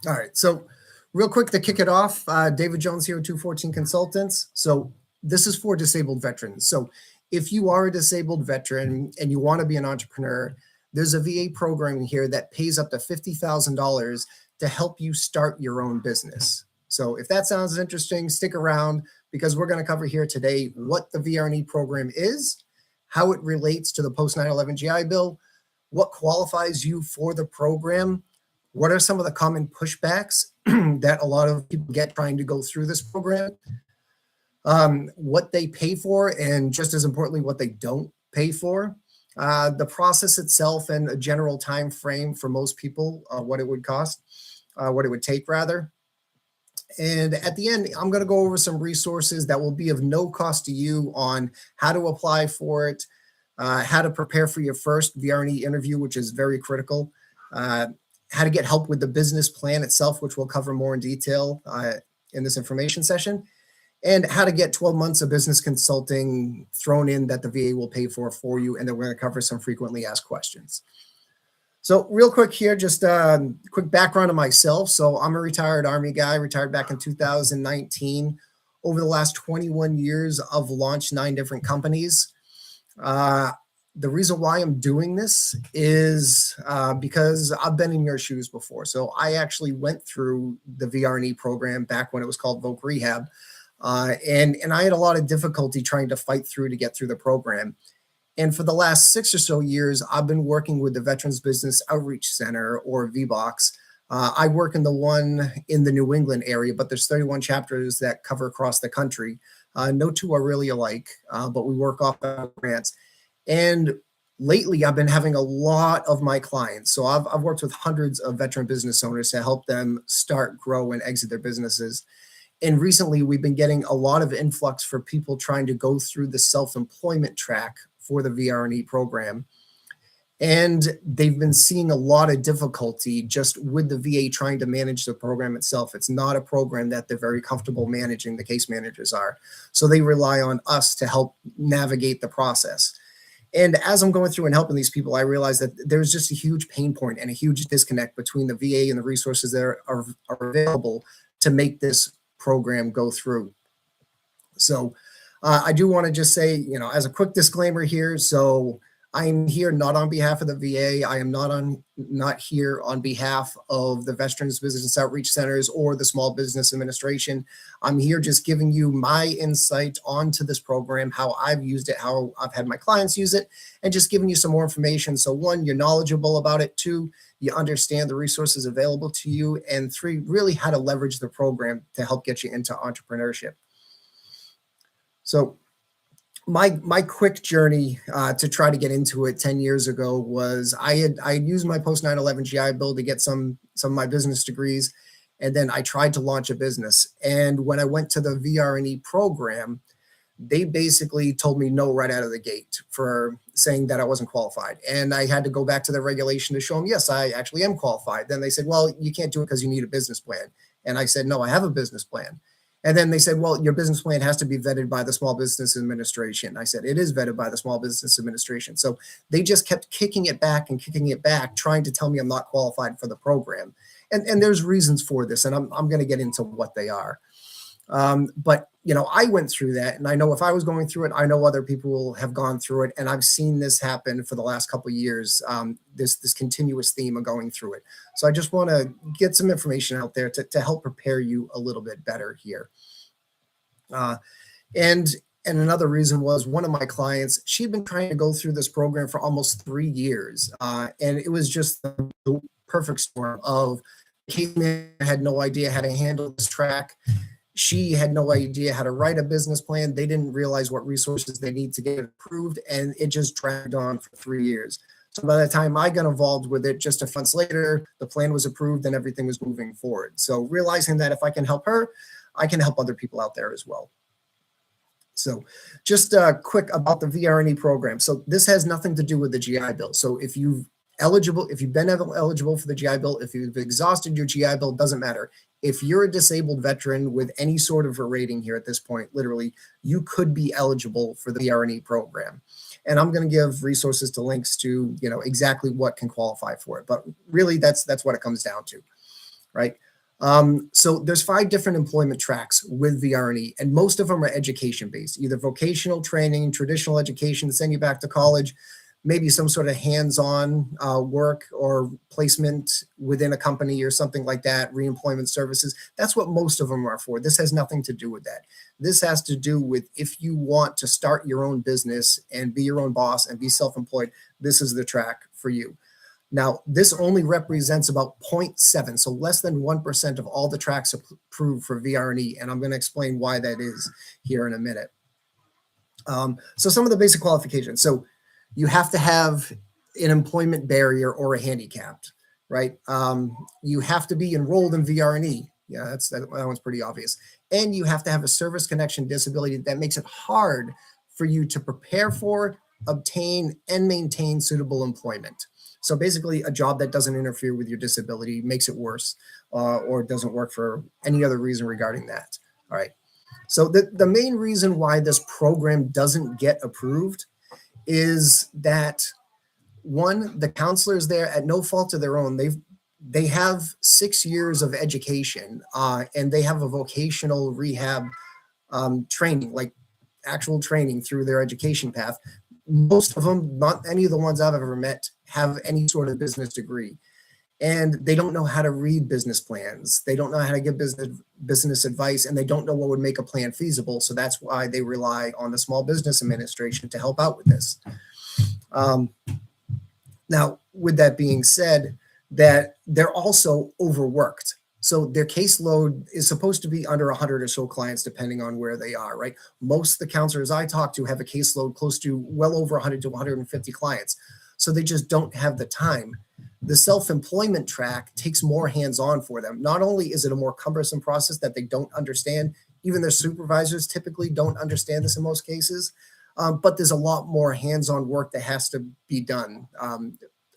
All right. So real quick to kick it off, David Jones here with 214 Consultants. So this is for disabled veterans. So if you are a disabled veteran and you want to be an entrepreneur, there's a VA program here that pays up to $50,000 to help you start your own business. So if that sounds interesting, stick around because we're going to cover here today what the VR&E program is, how it relates to the post 9/11 GI Bill, what qualifies you for the program, what are some of the common pushbacks that a lot of people get trying to go through this program, what they pay for, and just as importantly, what they don't pay for, the process itself and a general time frame for most people, what it would cost, what it would take rather. And at the end, I'm going to go over some resources that will be of no cost to you on how to apply for it, how to prepare for your first VR&E interview, which is very critical, how to get help with the business plan itself, which we'll cover more in detail in this information session, and how to get 12 months of business consulting thrown in that the VA will pay for you. And then we're going to cover some frequently asked questions. So real quick here, just a quick background of myself. So I'm a retired Army guy, retired back in 2019. Over the last 21 years, I've launched 9 different companies. The reason why I'm doing this is because I've been in your shoes before. So I actually went through the VR&E program back when it was called Voc Rehab. And I had a lot of difficulty trying to fight through to get through the program. And for the last 6 or so years, I've been working with the Veterans Business Outreach Center, or VBOX. I work in the one in the New England area, but there's 31 chapters that cover across the country. No two are really alike, but we work off grants. And lately, I've been having a lot of my clients. So I've worked with hundreds of veteran business owners to help them start, grow, and exit their businesses. And recently, we've been getting a lot of influx for people trying to go through the self-employment track for the VR&E program. And they've been seeing a lot of difficulty just with the VA trying to manage the program itself. It's not a program that they're very comfortable managing, the case managers are. So they rely on us to help navigate the process. And as I'm going through and helping these people, I realize that there's just a huge pain point and a huge disconnect between the VA and the resources that are available to make this program go through. So I do want to just say, as a quick disclaimer here, so I'm here not on behalf of the VA. I am not here on behalf of the Veterans Business Outreach Centers or the Small Business Administration. I'm here just giving you my insight onto this program, how I've used it, how I've had my clients use it, and just giving you some more information. So 1, you're knowledgeable about it. 2, you understand the resources available to you. And 3, really how to leverage the program to help get you into entrepreneurship. So my quick journey to try to get into it 10 years ago was I had used my post 9/11 GI Bill to get some of my business degrees, and then I tried to launch a business. And when I went to the VR&E program, they basically told me no right out of the gate for saying that I wasn't qualified. And I had to go back to the regulation to show them, yes, I actually am qualified. Then they said, well, you can't do it because you need a business plan. And I said, no, I have a business plan. And then they said, well, your business plan has to be vetted by the Small Business Administration. I said, it is vetted by the Small Business Administration. So they just kept kicking it back, trying to tell me I'm not qualified for the program. And there's reasons for this, and I'm going to get into what they are. But, I went through that, and I know if I was going through it, I know other people have gone through it, and I've seen this happen for the last couple of years, this continuous theme of going through it. So I just want to get some information out there to help prepare you a little bit better here. And another reason was one of my clients, she'd been trying to go through this program for almost 3 years, and it was just the perfect storm of the case manager had no idea how to handle this track. She had no idea how to write a business plan. They didn't realize what resources they need to get it approved, and it just dragged on for 3 years. So by the time I got involved with it, just a few months later, the plan was approved and everything was moving forward. So realizing that if I can help her, I can help other people out there as well. So just quick about the VR&E program. So this has nothing to do with the GI Bill. So if you've been eligible for the GI Bill, if you've exhausted your GI Bill, doesn't matter. If you're a disabled veteran with any sort of a rating here at this point, literally, you could be eligible for the VR&E program. And I'm going to give resources to links to, exactly what can qualify for it. But really, that's what it comes down to, right? So there's 5 different employment tracks with VR&E, and most of them are education-based, either vocational training, traditional education to send you back to college, maybe some sort of hands-on work or placement within a company or something like that, reemployment services. That's what most of them are for. This has nothing to do with that. This has to do with if you want to start your own business and be your own boss and be self-employed, this is the track for you. Now, this only represents about 0.7, so less than 1% of all the tracks approved for VR&E, and I'm going to explain why that is here in a minute. So some of the basic qualifications. So you have to have an employment barrier or a handicapped, right? You have to be enrolled in VR&E. Yeah, that one's pretty obvious. And you have to have a service connection disability that makes it hard for you to prepare for, obtain, and maintain suitable employment. So basically a job that doesn't interfere with your disability, makes it worse, or doesn't work for any other reason regarding that. All right. So the main reason why this program doesn't get approved is that, one, the counselors there, at no fault of their own, they have 6 years of education, and they have a vocational rehab training, like actual training through their education path. Most of them, not any of the ones I've ever met, have any sort of business degree. And they don't know how to read business plans. They don't know how to give business advice, and they don't know what would make a plan feasible. So that's why they rely on the Small Business Administration to help out with this. Now, with that being said, that they're also overworked. So their caseload is supposed to be under 100 or so clients, depending on where they are, right? Most of the counselors I talk to have a caseload close to well over 100 to 150 clients. So they just don't have the time. The self-employment track takes more hands-on for them. Not only is it a more cumbersome process that they don't understand, even their supervisors typically don't understand this in most cases, but there's a lot more hands-on work that has to be done.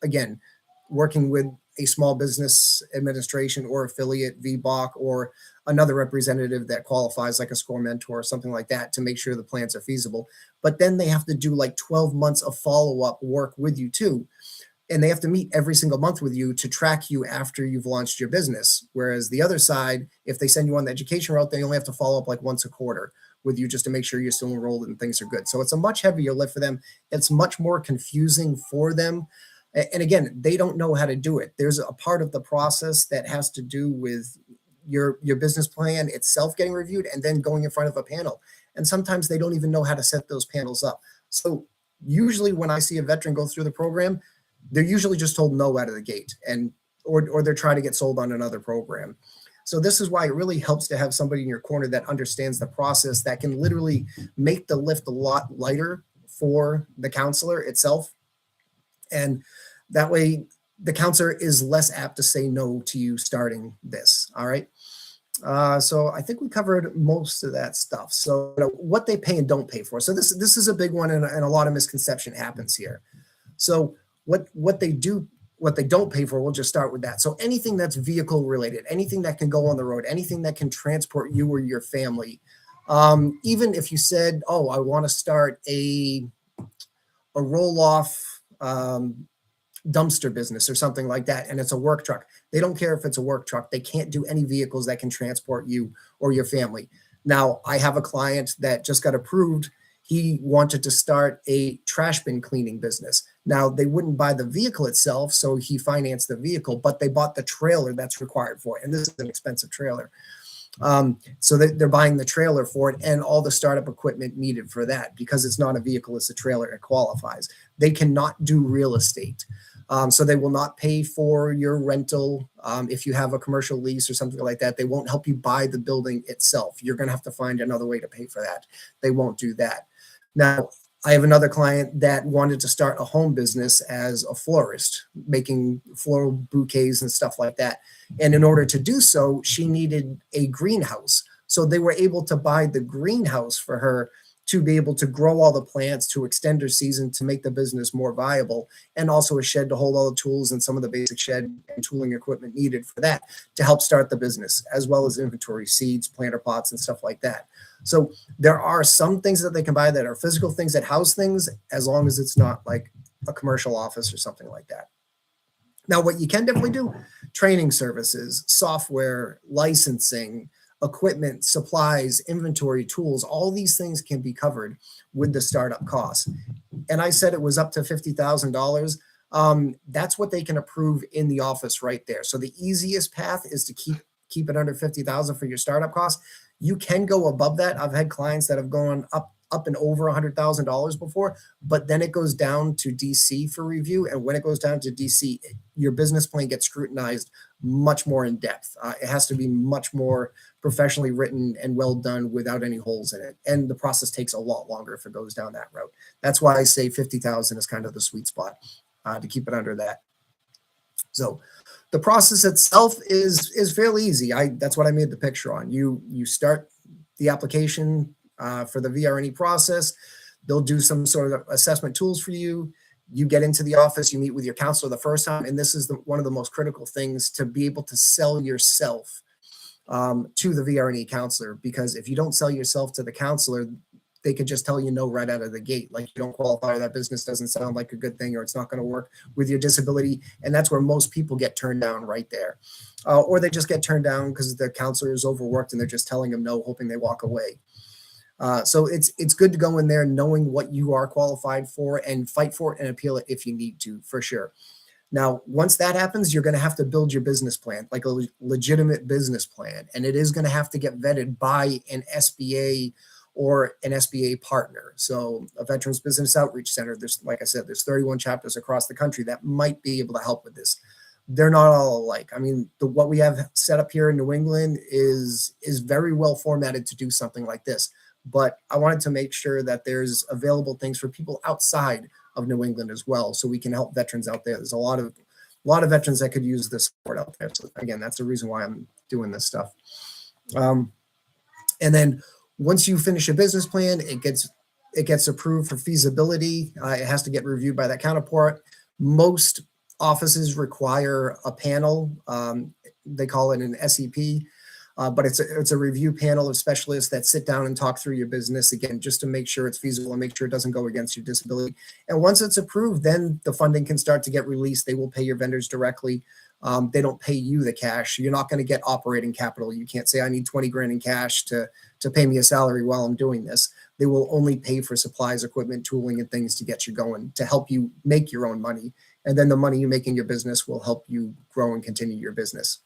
Again, working with a small business administration or affiliate, VBOC, or another representative that qualifies, like a SCORE mentor or something like that, to make sure the plans are feasible. But then they have to do like 12 months of follow-up work with you too. And they have to meet every single month with you to track you after you've launched your business. Whereas the other side, if they send you on the education route, they only have to follow up like once a quarter with you just to make sure you're still enrolled and things are good. So it's a much heavier lift for them. It's much more confusing for them. And again, they don't know how to do it. There's a part of the process that has to do with your business plan itself getting reviewed and then going in front of a panel. And sometimes they don't even know how to set those panels up. So usually when I see a veteran go through the program, they're usually just told no out of the gate, and or they're trying to get sold on another program. So this is why it really helps to have somebody in your corner that understands the process, that can literally make the lift a lot lighter for the counselor itself. And that way the counselor is less apt to say no to you starting this. All right. So I think we covered most of that stuff. So what they pay and don't pay for. So this is a big one, and a lot of misconception happens here. So what they don't pay for, we'll just start with that. So anything that's vehicle related, anything that can go on the road, anything that can transport you or your family. Even if you said, oh, I want to start a roll-off dumpster business or something like that, and it's a work truck. They don't care if it's a work truck. They can't do any vehicles that can transport you or your family. Now, I have a client that just got approved. He wanted to start a trash bin cleaning business. Now, they wouldn't buy the vehicle itself, so he financed the vehicle, but they bought the trailer that's required for it. And this is an expensive trailer. So they're buying the trailer for it and all the startup equipment needed for that, because it's not a vehicle, it's a trailer, it qualifies. They cannot do real estate. So they will not pay for your rental. If you have a commercial lease or something like that, they won't help you buy the building itself. You're going to have to find another way to pay for that. They won't do that. Now, I have another client that wanted to start a home business as a florist, making floral bouquets and stuff like that. And in order to do so, she needed a greenhouse. So they were able to buy the greenhouse for her to be able to grow all the plants, to extend her season, to make the business more viable, and also a shed to hold all the tools and some of the basic shed and tooling equipment needed for that to help start the business, as well as inventory, seeds, planter pots, and stuff like that. So there are some things that they can buy that are physical things that house things, as long as it's not like a commercial office or something like that. Now, what you can definitely do, training services, software, licensing, equipment, supplies, inventory, tools, all these things can be covered with the startup costs. And I said it was up to $50,000. That's what they can approve in the office right there. So the easiest path is to keep it under 50,000 for your startup costs. You can go above that. I've had clients that have gone up and over $100,000 before, but then it goes down to DC for review. And when it goes down to DC, your business plan gets scrutinized much more in depth. It has to be much more professionally written and well done without any holes in it. And the process takes a lot longer if it goes down that route. That's why I say 50,000 is kind of the sweet spot to keep it under that. So the process itself is fairly easy. That's what I made the picture on. You start the application for the VR&E process. They'll do some sort of assessment tools for you. You get into the office, you meet with your counselor the first time, and this is one of the most critical things to be able to sell yourself to the VR&E counselor, because if you don't sell yourself to the counselor, they could just tell you no right out of the gate. Like, you don't qualify, that business doesn't sound like a good thing, or it's not going to work with your disability. And that's where most people get turned down right there. Or they just get turned down because the counselor is overworked and they're just telling them no, hoping they walk away. So it's good to go in there knowing what you are qualified for and fight for it and appeal it if you need to, for sure. Now, once that happens, you're going to have to build your business plan, like a legitimate business plan. And it is going to have to get vetted by an SBA or an SBA partner. So a Veterans Business Outreach Center, like I said, there's 31 chapters across the country that might be able to help with this. They're not all alike. I mean, what we have set up here in New England is very well formatted to do something like this. But I wanted to make sure that there's available things for people outside of New England as well, so we can help veterans out there. There's a lot of veterans that could use this support out there. So again, that's the reason why I'm doing this stuff. And then once you finish a business plan, it gets approved for feasibility. It has to get reviewed by that counterpart. Most offices require a panel. They call it an SEP. But it's a review panel of specialists that sit down and talk through your business, again, just to make sure it's feasible and make sure it doesn't go against your disability. And once it's approved, then the funding can start to get released. They will pay your vendors directly. They don't pay you the cash. You're not going to get operating capital. You can't say, I need 20 grand in cash to pay me a salary while I'm doing this. They will only pay for supplies, equipment, tooling, and things to get you going, to help you make your own money. And then the money you make in your business will help you grow and continue your business.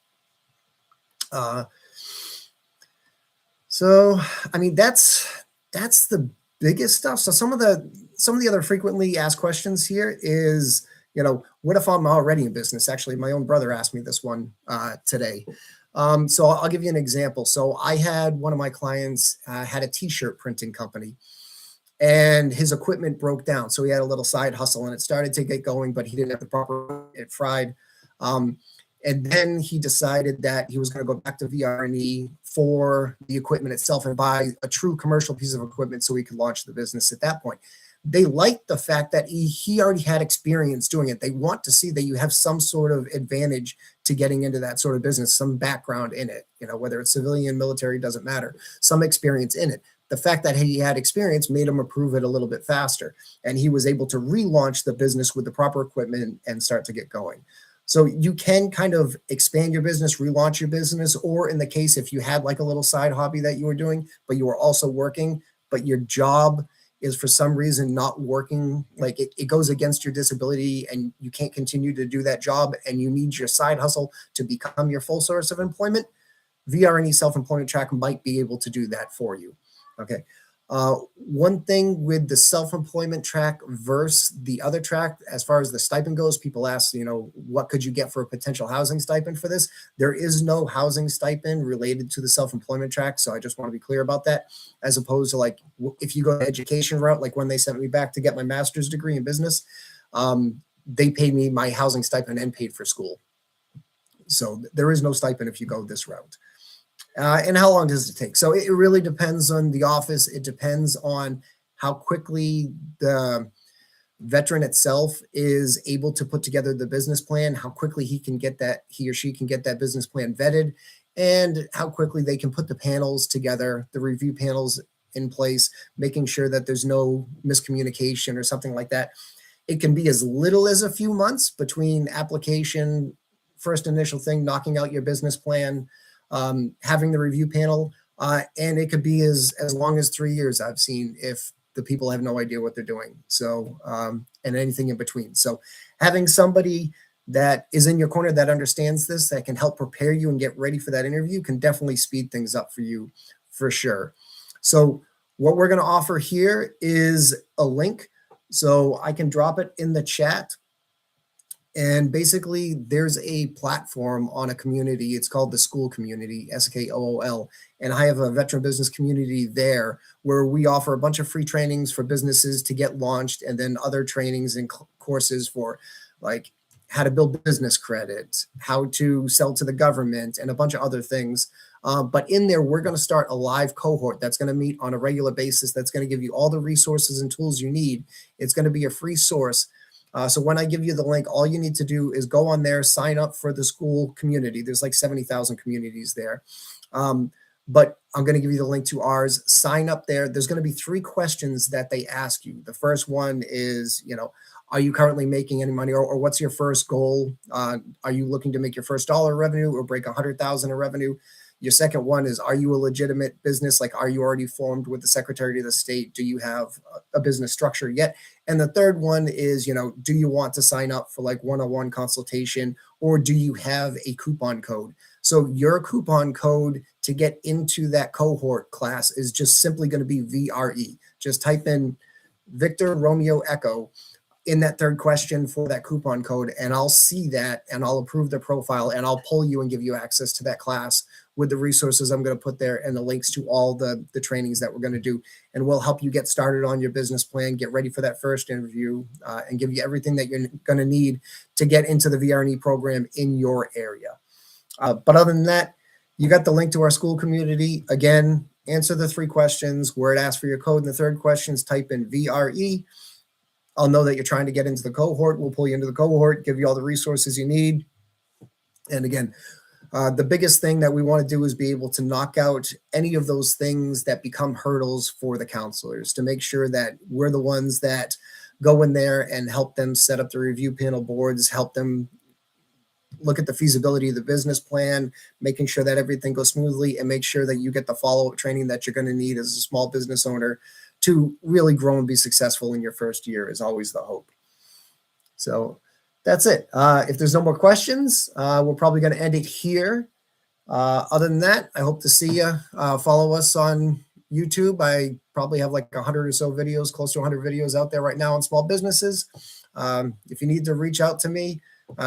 So, I mean, that's the biggest stuff. So some of the other frequently asked questions here is, what if I'm already in business? Actually, my own brother asked me this one today. So I'll give you an example. So I had one of my clients had a t-shirt printing company, and his equipment broke down. So he had a little side hustle, and it started to get going, but he didn't have the proper, it fried. And then he decided that he was going to go back to VR&E for the equipment itself and buy a true commercial piece of equipment so he could launch the business at that point. They liked the fact that he already had experience doing it. They want to see that you have some sort of advantage to getting into that sort of business, some background in it, whether it's civilian, military, doesn't matter, some experience in it. The fact that he had experience made him approve it a little bit faster. And he was able to relaunch the business with the proper equipment and start to get going. So you can kind of expand your business, relaunch your business, or in the case, if you had like a little side hobby that you were doing, but you were also working, but your job is for some reason not working, like it goes against your disability and you can't continue to do that job and you need your side hustle to become your full source of employment, VR&E self-employment track might be able to do that for you. Okay. One thing with the self-employment track versus the other track, as far as the stipend goes, people ask, what could you get for a potential housing stipend for this? There is no housing stipend related to the self-employment track. So I just want to be clear about that, as opposed to like, if you go the education route, like when they sent me back to get my master's degree in business, they paid me my housing stipend and paid for school. So there is no stipend if you go this route. And how long does it take? So it really depends on the office. It depends on how quickly the veteran itself is able to put together the business plan, how quickly he or she can get that business plan vetted, and how quickly they can put the panels together, the review panels in place, making sure that there's no miscommunication or something like that. It can be as little as a few months between application, first initial thing, knocking out your business plan, having the review panel, and it could be as long as 3 years I've seen if the people have no idea what they're doing. So, and anything in between. So having somebody that is in your corner that understands this, that can help prepare you and get ready for that interview can definitely speed things up for you for sure. So what we're going to offer here is a link. So I can drop it in the chat. And basically, there's a platform on a community. It's called the School Community, SKOOL. And I have a veteran business community there where we offer a bunch of free trainings for businesses to get launched, and then other trainings and courses for like how to build business credit, how to sell to the government, and a bunch of other things. But in there, we're going to start a live cohort that's going to meet on a regular basis. That's going to give you all the resources and tools you need. It's going to be a free source. So when I give you the link, all you need to do is go on there, sign up for the school community. There's like 70,000 communities there. But I'm going to give you the link to ours. Sign up there. There's going to be 3 questions that they ask you. The first one is, are you currently making any money, or what's your first goal? Are you looking to make your first dollar revenue or break 100,000 in revenue? Your second one is, are you a legitimate business? Like, are you already formed with the Secretary of the State? Do you have a business structure yet? And the third one is, do you want to sign up for like one-on-one consultation, or do you have a coupon code? So your coupon code to get into that cohort class is just simply going to be VRE. Just type in Victor Romeo Echo in that third question for that coupon code, and I'll see that and I'll approve the profile and I'll pull you and give you access to that class with the resources I'm going to put there and the links to all the trainings that we're going to do. And we'll help you get started on your business plan, get ready for that first interview, and give you everything that you're going to need to get into the VR&E program in your area. But other than that, you got the link to our school community. Again, answer the 3 questions where it asks for your code. And the third question is type in VRE. I'll know that you're trying to get into the cohort. We'll pull you into the cohort, give you all the resources you need. And again, the biggest thing that we want to do is be able to knock out any of those things that become hurdles for the counselors, to make sure that we're the ones that go in there and help them set up the review panel boards, help them look at the feasibility of the business plan, making sure that everything goes smoothly, and make sure that you get the follow-up training that you're going to need as a small business owner to really grow and be successful in your first year is always the hope. So that's it. If there's no more questions, we're probably going to end it here. Other than that, I hope to see you. Follow us on YouTube. I probably have like 100 or so videos, close to 100 videos out there right now on small businesses. If you need to reach out to me,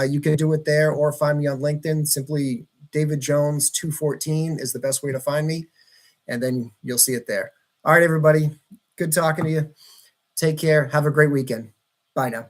you can do it there or find me on LinkedIn. Simply David Jones 214 is the best way to find me. And then you'll see it there. All right, everybody. Good talking to you. Take care. Have a great weekend. Bye now.